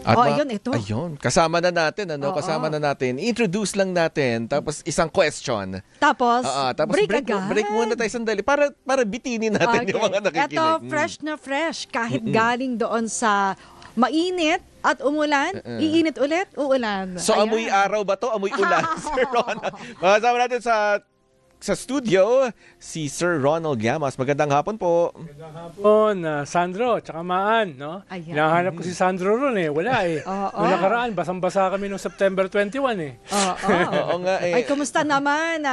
At ayun, ito. Ayun, kasama na natin, ano? Kasama na natin. Introduce lang natin, tapos isang question. Tapos, Tapos break muna tayo sandali para bitinin natin yung mga nakikinig. Ito, fresh na fresh. Kahit galing doon sa mainit at umulan, iinit ulit, uulan. So, Ayan. amoy araw ba to? Amoy ulan, Sir Ronald. Kasama natin sa studio, si Sir Ronald Llamas. Magandang hapon po. Magandang hapon, Sandro, tsaka Maan, no? Ayan. Hinahanap ko si Sandro ron wala Noong nakaraan, basang-basa kami noong September 21 Oo nga Ay, kumusta naman?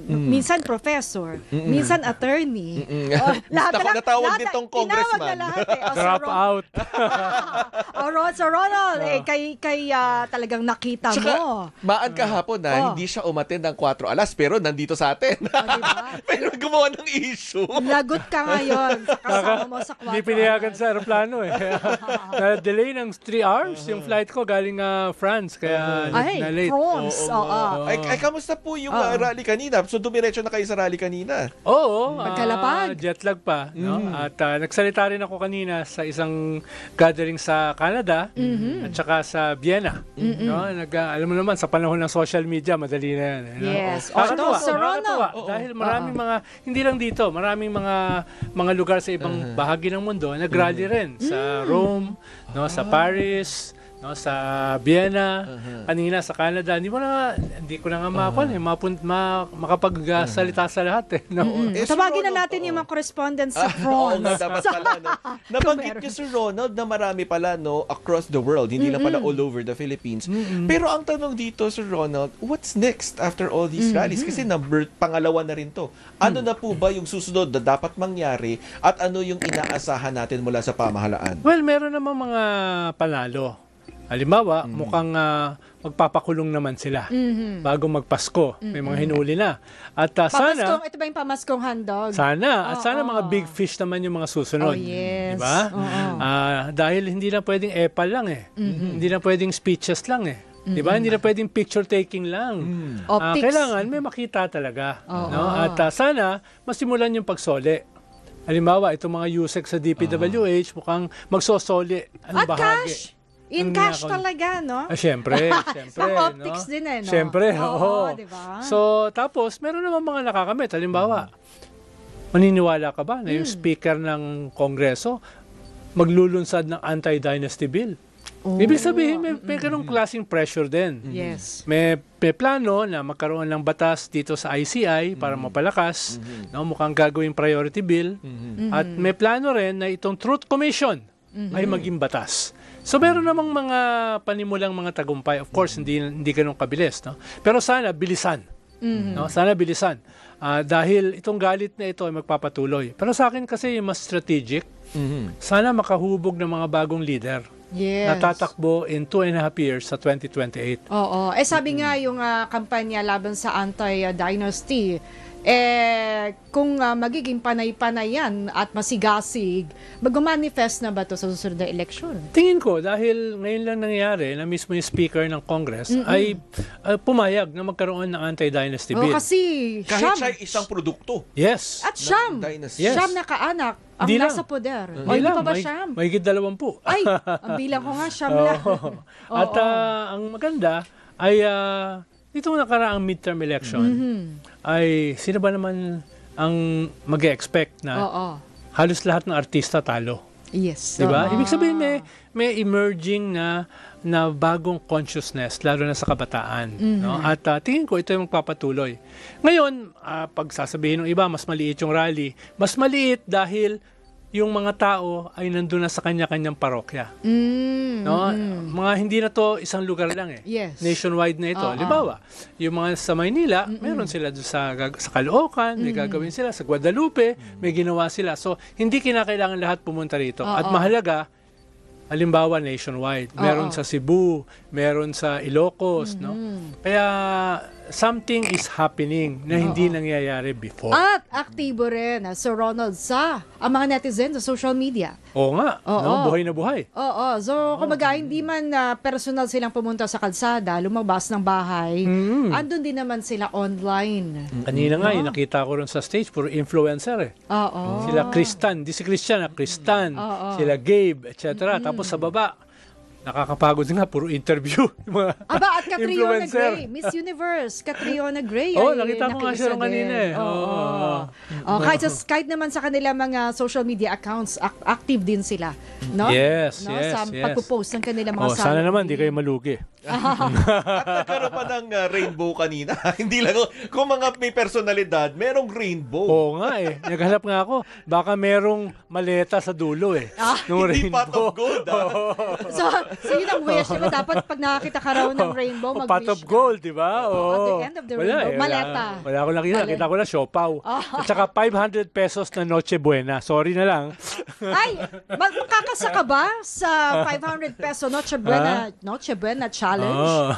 Minsan professor, minsan attorney. Natawag ditong congressman. Drop out. Sir Ronald, kay talagang nakita mo. Maan kahapon hindi siya umattend ng 4 alas, pero nandito sa atin. Diba? Pero gumawa ng issue. Lagot ka ngayon sa kasama mo sa 4 Hindi pinayagan sa aeroplano Na-delay ng 3 hours yung flight ko galing France, kaya na-late. France. Ay, kamusta po yung rally kanina? So, dumiretso na kayo sa rally kanina? Oo. Magkalapag. Jet lag pa. No? At nagsalita rin ako kanina sa isang gathering sa Canada at saka sa Vienna. No? Alam mo naman, sa panahon ng social media, madali na yan. Yes. Nakakatuwa. Dahil maraming mga, hindi lang dito, maraming mga lugar sa ibang bahagi ng mundo, nag-rally rin. Sa Rome, no, sa Paris, no, sa Vienna, kanina sa Canada. Hindi ko na nga makapagsalita sa lahat. No? Tawagin na natin yung mga correspondents sa France. Oo nga, dapat pala. No? Nabanggit niyo, Sir Ronald, na marami pala across the world, hindi lang pala all over the Philippines. Pero ang tanong dito, Sir Ronald, what's next after all these rallies? Kasi pangalawa na rin to. Ano na po ba yung susunod na dapat mangyari at ano yung inaasahan natin mula sa pamahalaan? Well, meron namang mga panalo. Halimbawa, mukhang magpapakulong naman sila bago magpasko. May mga hinuli na. At sana... Ito ba yung pamaskong handog? Sana. At sana mga big fish naman yung mga susunod. Yes. Diba? Dahil hindi na pwedeng epal lang Hindi na pwedeng speeches lang Diba? Hindi na pwedeng picture taking lang. Kailangan may makita talaga. No? At sana masimulan yung pagsoli. Halimbawa, itong mga USEC sa DPWH mukhang magsosoli. At cash! In cash talaga, no? Siyempre. Sa optics din no? Siyempre, oo. Diba? So, tapos, meron naman mga nakakamit. Halimbawa, maniniwala ka ba na yung speaker ng Kongreso maglulunsad ng anti-dynasty bill? Ibig sabihin, may ganong klaseng pressure din. Yes. May plano na magkaroon ng batas dito sa ICI para mapalakas. No, mukhang gagawing priority bill. At may plano rin na itong Truth Commission ay maging batas. So, meron namang mga panimulang mga tagumpay. Of course, hindi ganun kabilis. No? Pero sana, bilisan. No? Sana, bilisan. Dahil itong galit na ito ay magpapatuloy. Pero sa akin kasi, mas strategic. Sana makahubog ng mga bagong leader. Yes. Natatakbo in 2.5 years sa 2028. Oo. Sabi nga yung kampanya laban sa anti-dynasty, kung magiging panay-panay yan at masigasig, mag-manifest na ba ito sa susunod na eleksyon? Tingin ko, dahil ngayon lang nangyari na mismo yung speaker ng Congress ay pumayag na magkaroon ng anti-dynasty bill. Kasi Kahit siya isang produkto. Yes. At Siyam. Dynasty. Siyam na kaanak ang Di nasa lang. poder. Hindi Hindi lang, pa ba Siyam? Mahigit 20. Ay, ang bilang ko nga Siyam lang. At ang maganda ay itong nakaraang midterm election ay sino ba naman ang mag-expect na halos lahat ng artista talo. Yes. Diba? Ibig sabihin may emerging na bagong consciousness, lalo na sa kabataan. No? At tingin ko ito yung magpapatuloy. Ngayon, pag sasabihin ng iba, mas maliit yung rally. Mas maliit dahil yung mga tao ay nandun na sa kanya-kanyang parokya. No? Mga hindi na to isang lugar lang Yes. Nationwide na ito. Halimbawa, yung mga sa Maynila, meron sila doon sa Caloocan, may gagawin sila sa Guadalupe, may ginawa sila. So, hindi kinakailangan lahat pumunta rito. At mahalaga, halimbawa nationwide. Meron sa Cebu, meron sa Ilocos, no? Kaya something is happening na hindi nangyayari before. At aktibo rin Sir Ronald sa ang mga netizen sa social media. Oo nga, Oo. no? Buhay na buhay. Oo. So, kumbaga, hindi man personal silang pumunta sa kalsada, lumabas ng bahay, andun din naman sila online. Kanina nga, yung nakita ko rin sa stage, puro influencer eh. Oo. Sila Kristan, di si Christian, Kristan, sila Gabe, etc. Tapos sa baba, nakakapagod nga, puro interview. Yung mga Aba, at Catriona influencer. Gray, Miss Universe, Catriona Gray. Oh, ay nakita ko nga siya nakiisa kanina din. eh. Oo. Kahit naman sa kanila mga social media accounts, active din sila. No? Yes, no? yes, Sa yes. pagpo-post ng kanilang mga Sana salary. naman, di kayo malugi. At nagkaroon pa ng rainbow kanina. Hindi lang, kung mga may personalidad, merong rainbow. Oo nga eh. Naghanap nga ako. Baka merong maleta sa dulo eh. Nung Hindi pot rainbow. of gold, So yun ang wish. Diba? Dapat pag nakakita ka raw ng rainbow, O, mag-wish pot of ka. gold, di ba? Oo, at the Oo. end of the Wala rainbow, eh. maleta. Wala ko nakita. Nakita ko na siopaw. At saka 500 pesos na Noche Buena. Sorry na lang. Ay, makakasa ka ba sa 500 peso Noche Buena challenge? Oh.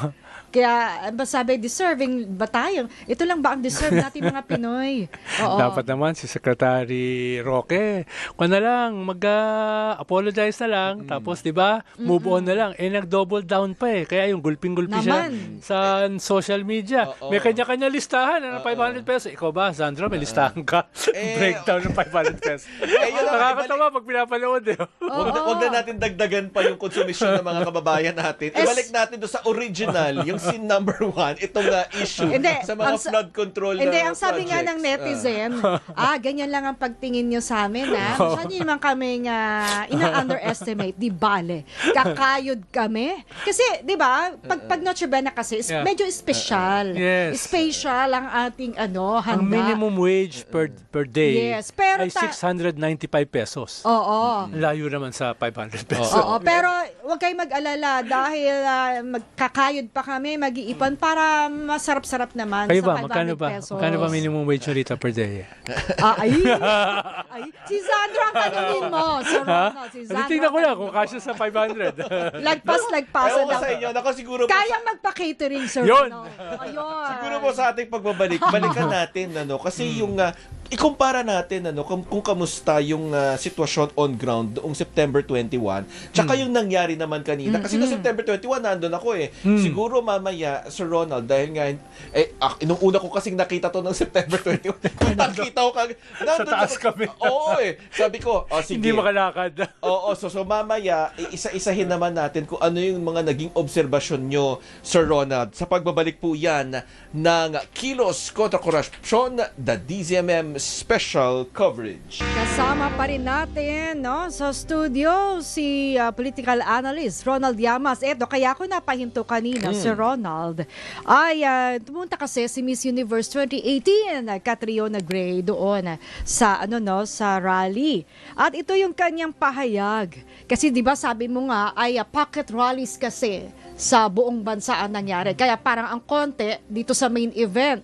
Kaya sabi, deserving ba tayo? Ito lang ba ang deserve natin mga Pinoy? Oo. Dapat naman si Secretary Roque, kung na lang, mag-apologize na lang, tapos, di ba, move on na lang. Eh, nag-double down pa eh. Kaya yung gulping-gulpi siya Naman. sa social media. Oo. May kanya-kanya listahan ng 500 pesos. Ikaw ba, Sandra, may listahan ka? Breakdown ng 500 pesos. Yun lang, Nakakatawa pag pinapanood eh. Wag na natin dagdagan pa yung konsumisyon ng mga kababayan natin. Ibalik natin doon sa original, yung sin number 1, itong issue Hindi, sa mga flood control na Hindi, ang sabi nga ng projects. netizen, ganyan lang ang pagtingin nyo sa amin, ha? Saan nyo naman kaming ina-underestimate, di bale. Kakayod kami. Kasi, di ba, pag Noche Buena kasi, Yeah. medyo espesyal. Yes. Special ang ating handa. Ang minimum wage per day Yes, pero ay 695 pesos. Oo. Layo naman sa 500 pesos. Oo, pero huwag kayong mag-alala dahil magkakayod pa kami, mag-iipon para masarap-sarap naman Kayo sa ba, 500 magkano ba? pesos. Magkano ba minimum wage nyo rito per day? Ay, si Sandra ang tanungin mo. Sir Ronald, si Sandra. Tingnan ko lang kung kasya sa 500. Lagpas-lagpasan Ewan ko sa inyo, nako siguro po Kayang magpa-catering, Sir Yun. Ronald. Ayun. siguro po sa ating pagbabalik, balikan natin kasi yung ikumpara natin kung kamusta yung sitwasyon on ground noong September 21 tsaka yung nangyari naman kanina kasi noong September 21 nandun ako siguro mamaya Sir Ronald dahil nga nung una ko kasing nakita to noong September 21 nakita ko Sa taas kami. oo sabi ko sige Hindi makalakad. Oo, so mamaya, isa-isahin naman natin kung ano yung mga naging obserbasyon nyo, Sir Ronald, sa pagbabalik po yan ng Kilos kontra Korupsyon, the DZMM Special Coverage. Kasama pa rin natin sa studio si political analyst Ronald Llamas. Kaya ako napahinto kanina, Sir Ronald, ay tumunta kasi si Miss Universe 2018, Catriona Gray doon sa sa rally. At ito yung kanyang pahayag. Kasi 'di ba sabi mo nga ay pocket rallies kasi sa buong bansa ang nangyari. Kaya parang ang konti dito sa main event.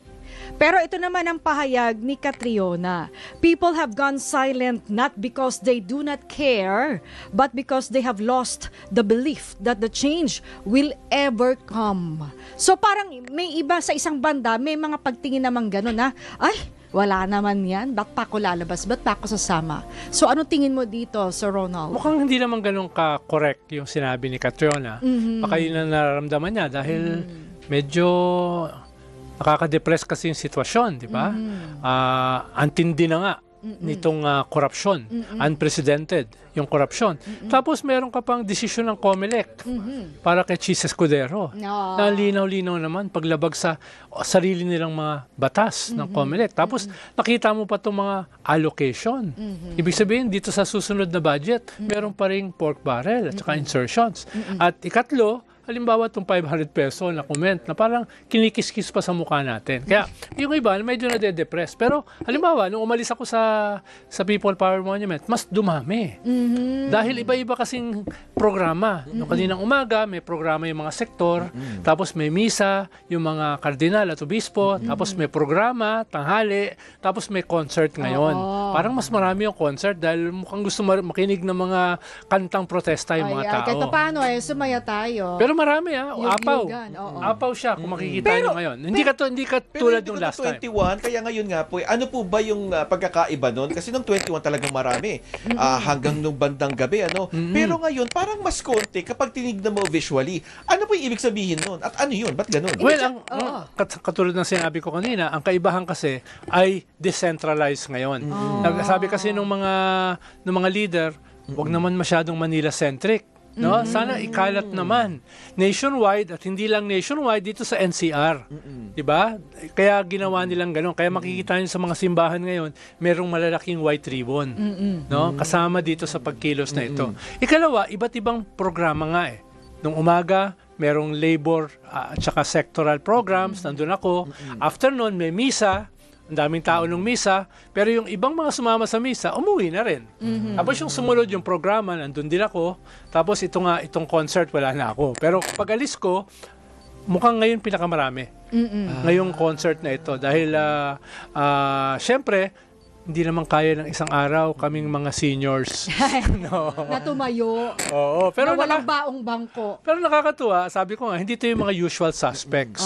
Pero ito naman ang pahayag ni Catriona. People have gone silent not because they do not care, but because they have lost the belief that the change will ever come. So parang may iba sa isang banda, may mga pagtingin naman gano'n na, ay, wala naman yan. Ba't pa ako lalabas? Ba't pa ako sasama? So, ano tingin mo dito, Sir Ronald? Mukhang hindi naman ganun ka-correct yung sinabi ni Catriona. Baka yun ang nararamdaman niya dahil medyo nakaka-depress kasi yung sitwasyon, di ba? Antindi na nga nitong korupsyon. Unprecedented yung korupsyon. Tapos meron ka pang desisyon ng COMELEC para kay Chis Escudero. No. Na linaw-linaw naman paglabag sa sarili nilang mga batas ng COMELEC. Tapos nakita mo pa itong mga allocation. Ibig sabihin, dito sa susunod na budget, meron pa ring pork barrel at saka insertions. At ikatlo, halimbawa itong 500 peso na comment na parang kinikis-kis pa sa mukha natin. Kaya yung iba medyo nade-depress. Pero halimbawa, nung umalis ako sa People Power Monument, mas dumami. Dahil iba-iba kasing programa. Nung kaninang umaga, may programa yung mga sektor, tapos may misa, yung mga kardinal at obispo, tapos may programa, tanghali, tapos may concert ngayon. Parang mas marami yung concert dahil mukhang gusto makinig ng mga kantang protesta yung mga tao. Kahit paano sumaya tayo. Pero Pero marami apaw. Yugan, oo. Apaw siya kung makikita nyo ngayon. Hindi ka tulad Pero nung last time. 21, kaya ngayon nga po, ano po ba yung pagkakaiba nun? Kasi nung 21 talagang marami. Hanggang nung bandang gabi, ano? Pero ngayon, parang mas konti kapag tinignan mo visually. Ano po yung ibig sabihin nun? At ano yun? Ba't ganun? Well, katulad ng sinabi ko kanina, ang kaibahan kasi ay decentralized ngayon. Sabi kasi nung mga leader, wag naman masyadong Manila-centric. No? Sana ikalat naman nationwide at hindi lang nationwide dito sa NCR. 'Di ba? Kaya ginawa nilang gano'n. Kaya makikita niyo sa mga simbahan ngayon, merong malalaking white ribbon, no? Kasama dito sa pagkilos na ito. Ikalawa, iba't ibang programa nga eh. Nung umaga, merong labor at saka sectoral programs, nandun ako. After nun, may misa. Ang daming tao nung misa, pero yung ibang mga sumama sa misa, umuwi na rin. Tapos yung sumunod yung programa, nandun din ako. Tapos itong concert, wala na ako. Pero pag alis ko, mukhang ngayon pinakamarami. Ngayong concert na ito. Dahil, syempre, hindi naman kaya ng isang araw kaming mga seniors. No. Na tumayo. Oo, pero na walang baong bangko. Pero nakakatuwa, sabi ko nga, hindi ito yung mga usual suspects.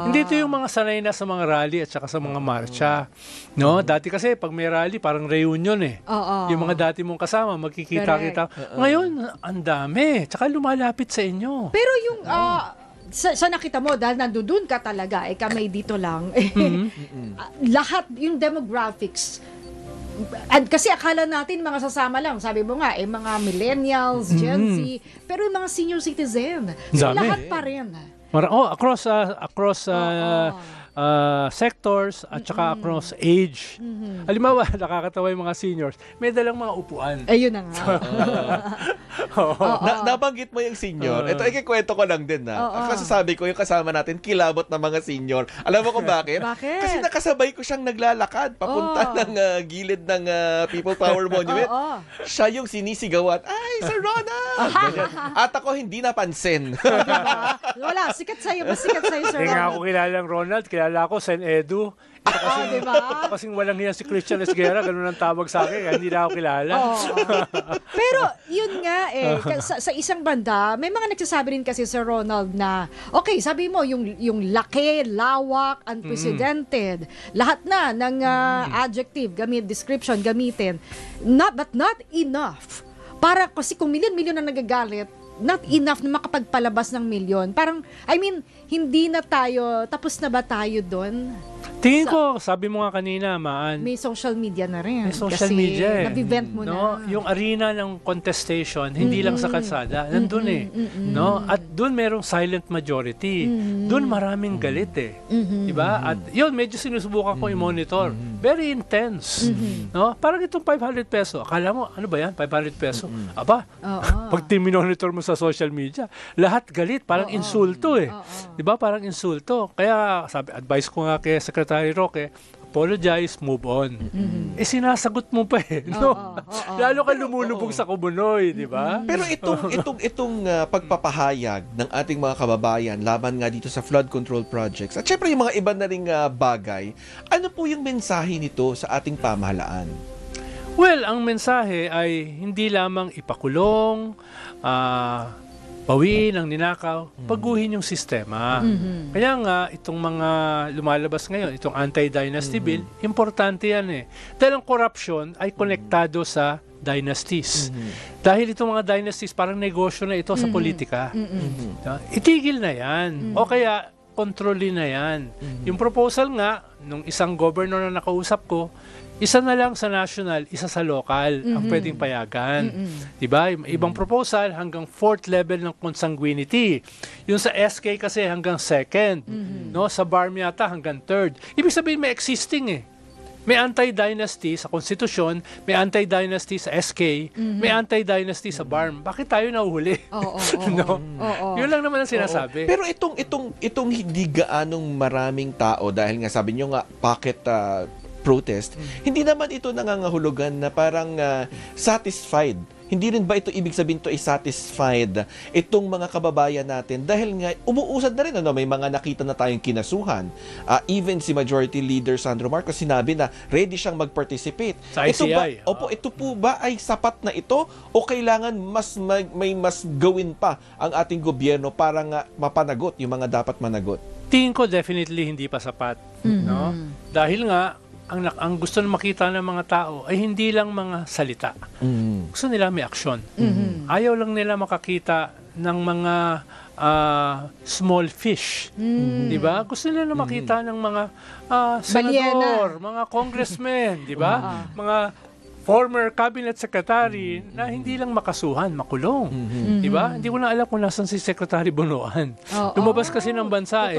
Hindi ito yung mga sanay na sa mga rally at saka sa mga marcha. No, dati kasi pag may rally, parang reunion eh. Yung mga dati mong kasama, magkikita-kita. Ngayon, ang dami. Tsaka lumalapit sa inyo. Pero yung sa nakita mo, dahil nandun ka talaga, kami dito lang, lahat, yung demographics, kasi akala natin mga sasama lang, sabi mo nga, mga millennials, Gen Z, pero yung mga senior citizen, so lahat pa rin. Across sectors at saka across age. Halimbawa, nakakatawa yung mga seniors, may dalang mga upuan. Ayun na nga. Nabanggit mo yung senior. Ito, ikikwento ko lang din Kasi sabi ko, yung kasama natin, kilabot na mga senior. Alam mo kung bakit? Bakit? Kasi nakasabay ko siyang naglalakad papunta ng gilid ng People Power Monument. Siya yung sinisigawan, ay, Sir Ronald! At ako hindi napansin. Diba? Wala, sikat sa'yo. Mas sikat sa'yo, Sir Hindi Ronald. nga ako kilala ng Ronald, kilala ko Sen Edu. Diba? Kasing walang hiya si Christian Esguerra, ganun ang tawag sa akin, hindi na ako kilala. Pero yun nga sa isang banda, may mga nagsasabi rin kasi Sir Ronald na, okay, sabi mo, yung laki, lawak, unprecedented, lahat na ng adjective, description, gamitin, but not enough. Para kasi kung milyon-milyon na nagagalit, not enough na makapagpalabas ng milyon. Parang, hindi na tayo, tapos na ba tayo doon? Tingin ko, sabi mo nga kanina, Maan, May social media na rin. may social kasi media nabivent mo no? na. Yung arena ng contestation, hindi lang sa kalsada, nandun no? At doon merong silent majority. Doon maraming galit diba? At yun, medyo sinusubukan ko i-monitor. Very intense. No? Parang itong 500 peso. Akala mo, ano ba yan? 500 peso? Aba, pag monitor mo sa social media, lahat galit. Parang insulto Diba? Parang insulto. Kaya, advice ko nga kay Secretary Roque, apologize, move on. Sinasagot mo pa no? Lalo ka lumulubog sa kumunoy, di ba? Pero itong pagpapahayag ng ating mga kababayan laban nga dito sa flood control projects at syempre yung mga iba na ring bagay, ano po yung mensahe nito sa ating pamahalaan? Well, ang mensahe ay hindi lamang ipakulong, bawiin ang ninakaw, baguhin yung sistema. Kaya nga, itong mga lumalabas ngayon, itong anti-dynasty bill, importante yan Dahil ang corruption ay konektado sa dynasties. Dahil itong mga dynasties, parang negosyo na ito sa politika. Itigil na yan. O kaya, kontrolin na yan. Yung proposal nga, nung isang governor na nakausap ko, isa na lang sa national, isa sa local ang pwedeng payagan. Diba? Ibang proposal hanggang 4th level ng consanguinity. Yung sa SK kasi hanggang 2nd. No? Sa BARM yata hanggang 3rd. Ibig sabihin may existing May anti-dynasty sa konstitusyon, may anti-dynasty sa SK, may anti-dynasty sa BARM. Bakit tayo nahuhuli? No? Yun lang naman ang sinasabi. Pero itong hindi gaanong maraming tao, dahil nga sabi nyo nga, pocket protest, hindi naman ito nangangahulugan na parang satisfied hindi rin ba ito ibig sabihin to is satisfied itong mga kababayan natin dahil nga umuusad na rin, may mga nakita na tayong kinasuhan. Even si Majority Leader Sandro Marcos sinabi na ready siyang mag-participate. Sa ICI. Ito po ba ay sapat na ito o kailangan may mas gawin pa ang ating gobyerno para nga mapanagot yung mga dapat managot? Tingin ko definitely hindi pa sapat, no? Dahil nga ang gusto na makita ng mga tao ay hindi lang mga salita. Gusto nila may aksyon. Ayaw lang nila makakita ng mga small fish. Di ba? Gusto nila makita ng mga senador, mga congressmen, di ba? Mga former cabinet secretary na hindi lang makasuhan, makulong. Di ba? Hindi ko na alam kung nasan si Secretary Bonoan. Lumabas kasi ng bansa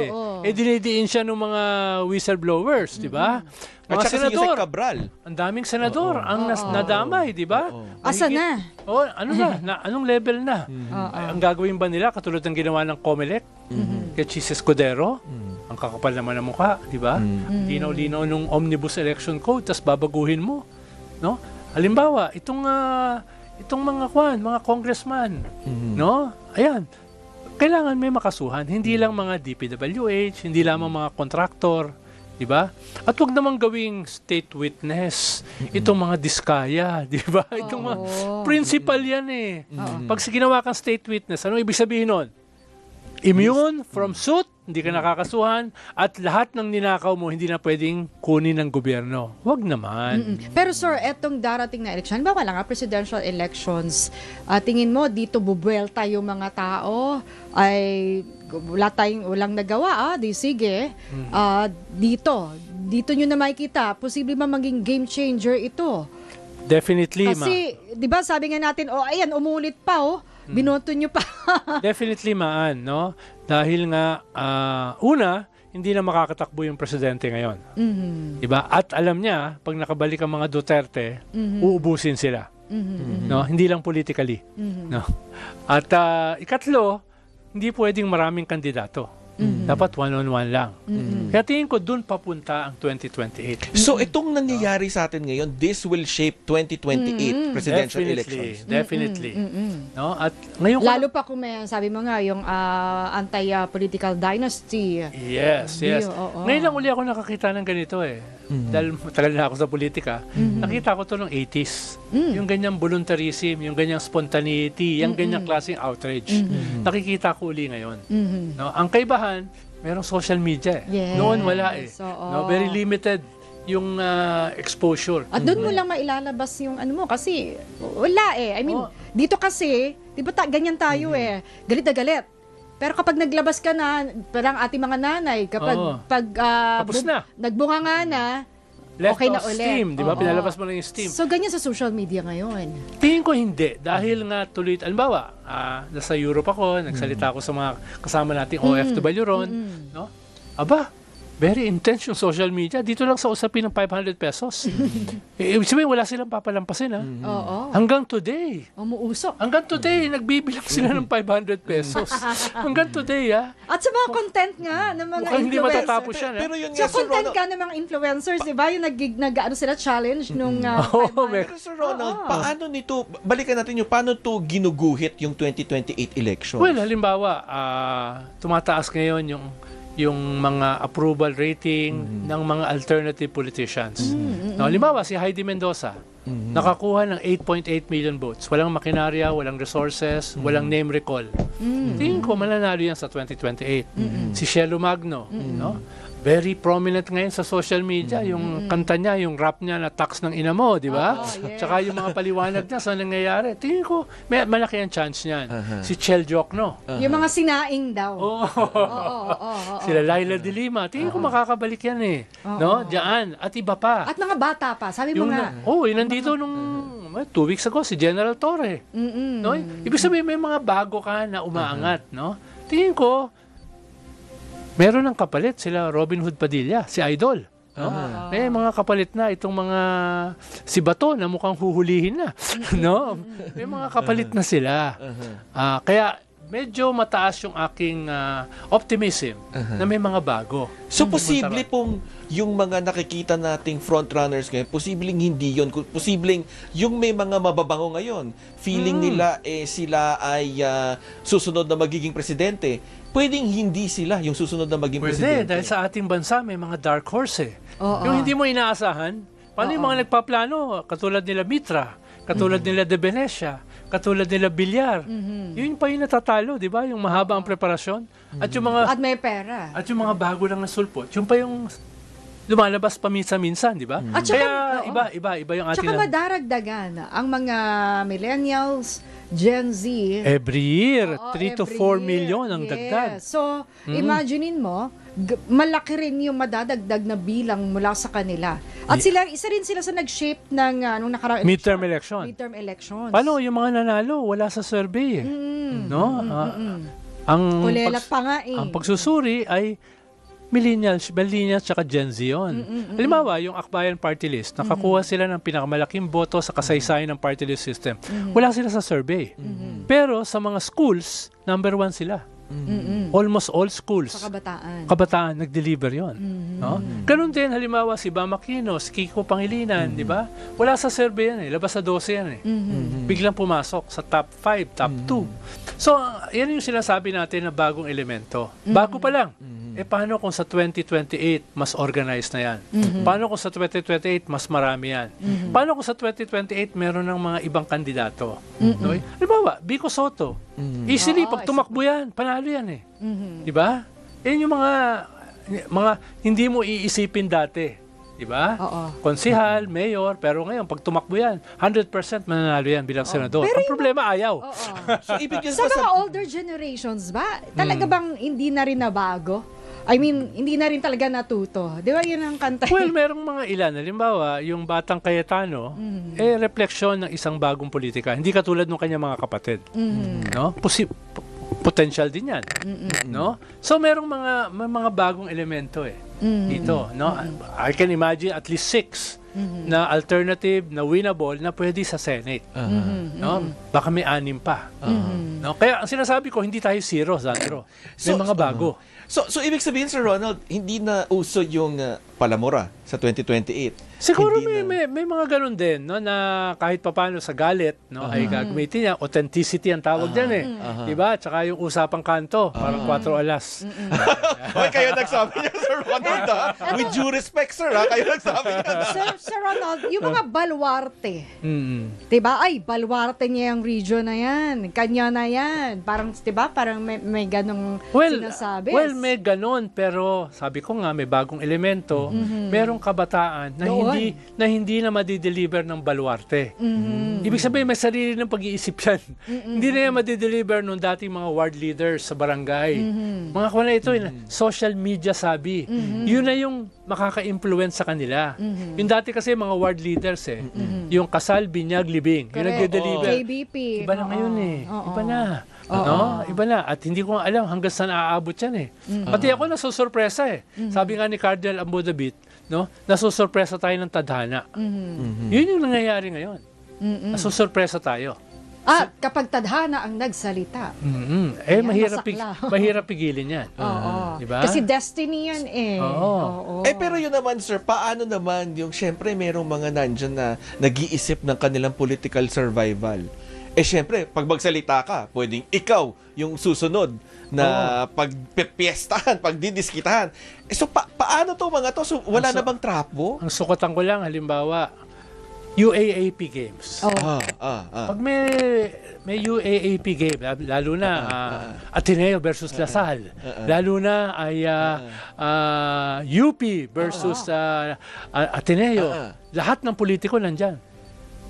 dinidiin siya ng mga whistleblowers, di ba? At Mga saka si senador. Yusek Cabral. Ang daming senador ang nadamay, di ba? Asa na? Anong level na? Ang gagawin ba nila katulad ng ginawa ng Comelec kay Chis Escudero? Ang kakapal naman ng mukha, di ba? Linaw-linaw nung Omnibus Election Code, tas babaguhin mo, no? Halimbawa, itong mga congressman, no? Ayan. Kailangan may makasuhan, hindi lang mga DPWH, hindi lamang mga contractor, di ba? At wag namang gawing state witness itong mga diskaya, di ba? Itong mga principal yan eh. Pag ginawa kang state witness, ano ibig sabihin nun? Immune from suit, hindi ka nakakasuhan, at lahat ng ninakaw mo hindi na pwedeng kunin ng gobyerno. Wag naman. Pero sir, etong darating na election, ba wala nga presidential elections, tingin mo dito bubuelta yung mga tao, ay walang nagawa, di sige, dito nyo na makikita, posible ba maging game changer ito? Definitely, Kasi, di ba sabi nga natin, ayan, umulit pa, binoto nyo pa. Definitely maan, no? Dahil nga, una, hindi na makakatakbo yung presidente ngayon. Diba? At alam niya, pag nakabalik ang mga Duterte, uubusin sila. No? Hindi lang politically. No? At ikatlo, hindi pwedeng maraming kandidato. Dapat one-on-one lang. Kaya tingin ko dun papunta ang 2028. So itong nangyayari sa atin ngayon, this will shape 2028 presidential elections. Definitely. No? At ngayon Lalo pa kung may, sabi mo nga, yung anti-political dynasty. Yes. Ngayon lang uli ako nakakita ng ganito eh. Dahil matagal na ako sa politika, nakita ko to ng 80s. Yung ganyang voluntarism, yung ganyang spontaneity, yung ganyang klaseng outrage. Nakikita ko uli ngayon. No? Ang kaibahan, merong social media eh. Yes. Noon wala eh. No? Very limited yung exposure. At doon mo lang mailalabas yung ano mo kasi wala eh. I mean, dito kasi, di ba ganyan tayo eh. Galit na galit. Pero kapag naglabas ka na, parang ating mga nanay, kapag tapos na. nagbunga nga na, Left okay na off ulit. steam, di ba? Pinalabas mo lang yung steam. So, ganyan sa social media ngayon. Tingin ko hindi. Dahil nga tuloy, alimbawa, nasa Europe ako, nagsalita ako sa mga kasama nating OFW ron, no? Aba, very intense yung social media. Dito lang sa usapin ng 500 pesos. Ibig sabihin, wala silang papalampasin, ha? Oo. Hanggang today. Umuusok. Hanggang today, nagbibilang sila ng 500 pesos. Hanggang today, ha? At sa mga content nga ng mga Mukhang hindi influencers. matatapos yan, ha? Pero yun Sa nga, Sir content Ronald, ka ng mga influencers, di ba? Yung nag-ano sila challenge nung pero Sir Ronald, paano nito, balikan natin paano to ginuguhit yung 2028 election? Well, halimbawa, tumataas ngayon yung mga approval rating ng mga alternative politicians. No, halimbawa, si Heidi Mendoza, nakakuha ng 8.8 million votes. Walang makinarya, walang resources, walang name recall. Tingin ko, mananalo yan sa 2028. Si Shelo Magno, no? Very prominent ngayon sa social media, yung kanta niya, yung rap niya na tax ng ina mo, di ba? Tsaka yung mga paliwanag niya sa nangyayari. Tingin ko, malaki ang chance niyan. Si Chel Jokno. yung mga sinaing daw. Sila Laila de Lima. Tingin ko makakabalik yan eh. No? Diyan. At iba pa. At mga bata pa, sabi mo nga. Nandito nung 2 weeks ago, si General Torre. No? Ibig sabihin, may mga bago ka na umaangat. No? Tingin ko, meron ng kapalit sila Robin Hood Padilla, si Idol. No? May mga kapalit na itong mga si Bato na mukhang huhulihin na. No? May mga kapalit na sila. Kaya medyo mataas yung aking optimism na may mga bago. So, posible pong yung mga nakikita nating frontrunners ngayon, posibleng hindi yun. Posibleng yung may mga mababango ngayon, feeling nila sila ay susunod na magiging presidente. Pwedeng hindi sila yung susunod na maging presidente. Pwede, dahil sa ating bansa may mga dark horse Oo. Yung hindi mo inaasahan, paano yung mga nagpaplano? Katulad nila Mitra, katulad nila De Venecia, katulad nila Villar. Yun pa yung natatalo, di ba? Yung mahaba ang preparasyon. At yung mga At may pera. At yung mga bago lang na sulpot, yung pa yung lumalabas paminsan-minsan, di ba? At saka, Kaya iba yung ating... Tsaka madaragdagan ang mga millennials, Gen Z. Every year, Oo, 3 to every 4 year. million ang Yes. dagdag. So, imaginein mo, malaki rin yung madadagdag na bilang mula sa kanila. At isa rin sila sa nag-shape ng nung nakaraang Midterm election. Midterm elections. Paano yung mga nanalo? Wala sa survey eh. No? Ang Kulelat pa nga eh. Ang pagsusuri ay millennials tsaka Gen Z yun. Halimbawa, yung Akbayan Party List, nakakuha sila ng pinakamalaking boto sa kasaysayan ng party list system. Wala sila sa survey. Pero sa mga schools, number 1 sila. Almost all schools. Sa kabataan. Kabataan, nag-deliver yun. No? Ganun din, halimbawa, si Bam Aquino, si Kiko Pangilinan, di ba? Wala sa survey yan labas sa 12 yan Biglang pumasok sa top 5, top 2. So, yan yung sinasabi natin na bagong elemento. Bago pa lang. Paano kung sa 2028 mas organized na yan? Paano kung sa 2028 mas marami yan? Paano kung sa 2028 meron ng mga ibang kandidato? Okay? Halimbawa, Vico Soto. Easily, pag tumakbo yan, panalo yan Di ba? Yan yung mga hindi mo iisipin dati. Di ba? Konsihal, mayor, pero ngayon, pag tumakbo yan, 100% mananalo yan bilang senador. Ang problema, ayaw. So, ibig yun Sa mga older generations ba, talaga bang hindi na rin nabago? I mean, hindi na rin talaga natuto. Di ba yun ang kanta? Well, merong mga ilan. Halimbawa, yung Batang Cayetano, refleksyon ng isang bagong politika. Hindi katulad ng kanyang mga kapatid. No? Potential din yan. No? So, merong mga bagong elemento dito. No? I can imagine at least 6 na alternative, na winnable, na pwede sa Senate. No? Baka may 6 pa. No? Kaya ang sinasabi ko, hindi tayo zero, Sandro. May mga bago. So ibig sabihin, Sir Ronald, hindi na uso yung palamura sa 2028. Siguro Hindi may mga ganun din, no, na kahit papaano sa galit, no, ay gagamitin niya. Authenticity ang tawag dyan Diba? Tsaka yung usapang kanto, parang 4 alas. Hoy, kayo nagsabi niya, Sir Ronald, With due respect, sir, Kayo nagsabi niya. Sir Ronald, yung mga balwarte, diba? Ay, balwarte niya yung region na yan. Kanya na yan. Parang, diba? Parang may ganong sinasabi. Well, may ganon, pero sabi ko nga, may bagong elemento, merong kabataan na hindi na madideliver ng baluarte. Ibig sabihin, may sarili ng pag-iisip yan. Hindi na yan madideliver nung dating mga ward leaders sa barangay. Mga kuna ito, social media sabi. Yun na yung makaka-influence sa kanila. Yung dati kasi mga ward leaders yung kasal, binyag, libing. Yung nag-deliver. KBP. Iba na ngayon Iba na. No? Iba na. At hindi ko alam hanggang saan naaabot yan Pati ako nasusurpresa Sabi nga ni Cardinal Ambudabit, no? Nasusurpresa tayo ng tadhana. Yun yung nangyayari ngayon. Nasusurpresa tayo. At kapag tadhana ang nagsalita. Mahirap pigilin yan. Diba? Kasi destiny yan Pero yun naman, sir, paano naman yung, syempre, merong mga nandyan na nag-iisip ng kanilang political survival. Syempre, pag magsalita ka, pwedeng ikaw yung susunod na pagpipiestahan, pagdidiskitahan. So, paano to mga to? So, wala na bang trapo? Ang sukatan ko lang, halimbawa, UAAP games. Pag may UAAP game, lalo na Ateneo versus Lasal, lalo na ay UP versus Ateneo, lahat ng politiko nandyan.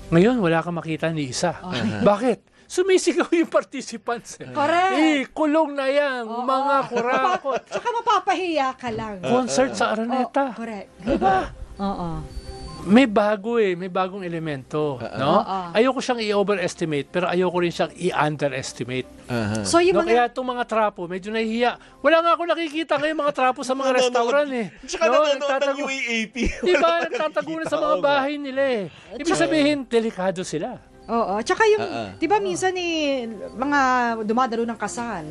Ngayon, wala kang makita ni isa. Bakit? Sumisigaw yung participants. Correct. Kulong na yan, mga kurakot. Tsaka mapapahiya ka lang. Concert sa Araneta. Correct. Diba? May bago may bagong elemento. No? Ayoko siyang i-overestimate, pero ayoko rin siyang i-underestimate. So, yung Kaya itong mga trapo, medyo nahihiya. Wala nga ako nakikita ngayon mga trapo sa mga restaurant Tsaka nanonood ng UAAP. Diba? Nagtatago na sa mga bahay nila Ibig sabihin, delikado sila. Oo. Tsaka yung, di ba minsan mga dumadalo ng kasal,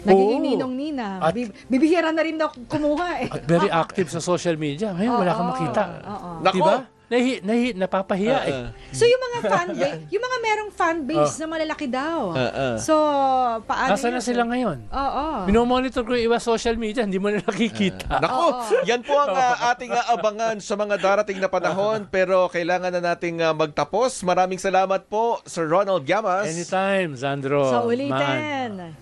nagiging Oo. ninong-nina. At- Bibihira na rin na kumuha eh. At very active sa social media. Ngayon, wala kang makita. Oo. Nako! Diba? Napapahiya eh. So yung mga fan base, yung mga merong fan base na malalaki daw. So, paano Nasaan na yun? sila ngayon? Oo. Minomonitor ko yung iba social media, hindi mo na nakikita. Nako, yan po ang ating abangan sa mga darating na panahon, pero kailangan na nating magtapos. Maraming salamat po, Sir Ronald Llamas. Anytime, Sandro. Sa Man. ulitin.